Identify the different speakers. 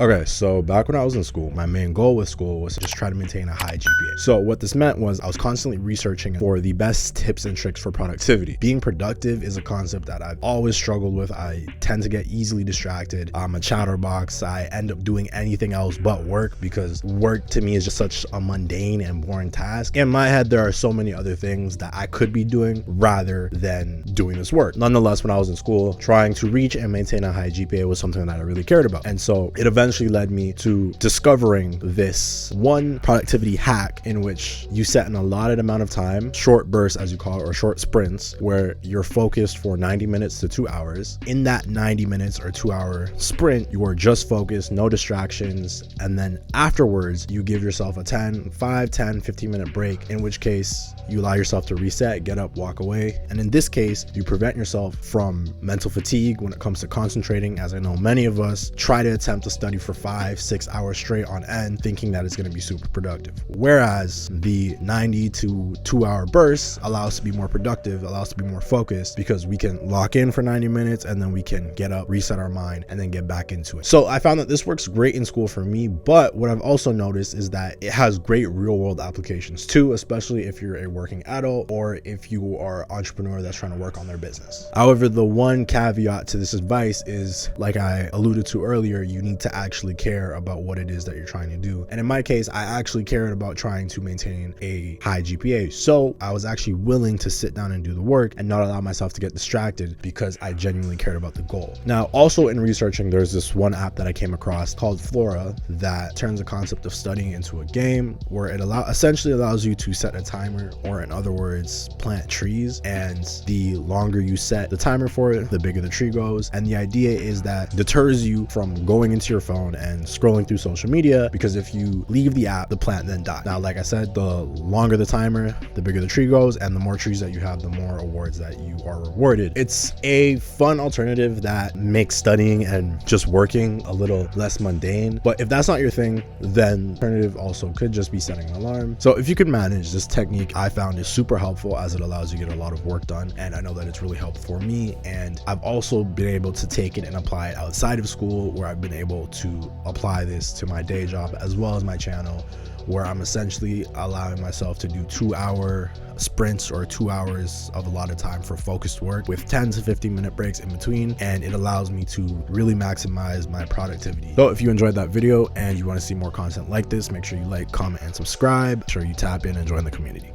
Speaker 1: Okay, so back when I was in school, my main goal with school was to just try to maintain a high GPA. So what this meant was I was constantly researching for the best tips and tricks for productivity. Being productive is a concept that I've always struggled with. I tend to get easily distracted. I'm a chatterbox. I end up doing anything else but work because work to me is just such a mundane and boring task. In my head, there are so many other things that I could be doing rather than doing this work. Nonetheless, when I was in school, trying to reach and maintain a high GPA was something that I really cared about. And so it eventually led me to discovering this one productivity hack in which you set an allotted amount of time, short bursts as you call it, or short sprints, where you're focused for 90 minutes to 2 hours. In that 90 minutes or 2 hour sprint, you are just focused, no distractions. And then afterwards, you give yourself a 5, 10, 15 minute break, in which case you allow yourself to reset, get up, walk away. And in this case, you prevent yourself from mental fatigue when it comes to concentrating, as I know many of us try to attempt to study for 5-6 hours straight on end, thinking that it's going to be super productive. Whereas the 90 to 2 hour bursts allow us to be more productive, allow us to be more focused, because we can lock in for 90 minutes and then we can get up, reset our mind, and then get back into it. So I found that this works great in school for me, but what I've also noticed is that it has great real world applications too, especially if you're a working adult or if you are an entrepreneur that's trying to work on their business. However, the one caveat to this advice is, like I alluded to earlier, you need to actually care about what it is that you're trying to do. And in my case, I actually cared about trying to maintain a high GPA. So I was actually willing to sit down and do the work and not allow myself to get distracted because I genuinely cared about the goal. Now, also in researching, there's this one app that I came across called Flora that turns the concept of studying into a game, where it essentially allows you to set a timer, or in other words, plant trees. And the longer you set the timer for it, the bigger the tree goes. And the idea is that deters you from going into your phone and scrolling through social media, because if you leave the app, the plant then dies. Now, like I said, the longer the timer, the bigger the tree goes, and the more trees that you have, the more awards that you are rewarded. It's a fun alternative that makes studying and just working a little less mundane. But if that's not your thing, then alternative also could just be setting an alarm. So if you can manage this technique, I found is super helpful, as it allows you to get a lot of work done. And I know that it's really helpful for me. And I've also been able to take it and apply it outside of school, where I've been able to apply this to my day job as well as my channel, where I'm essentially allowing myself to do 2 hour sprints or 2 hours of a lot of time for focused work with 10 to 15 minute breaks in between. And it allows me to really maximize my productivity. So if you enjoyed that video and you want to see more content like this, make sure you like, comment, and subscribe. Make sure you tap in and join the community.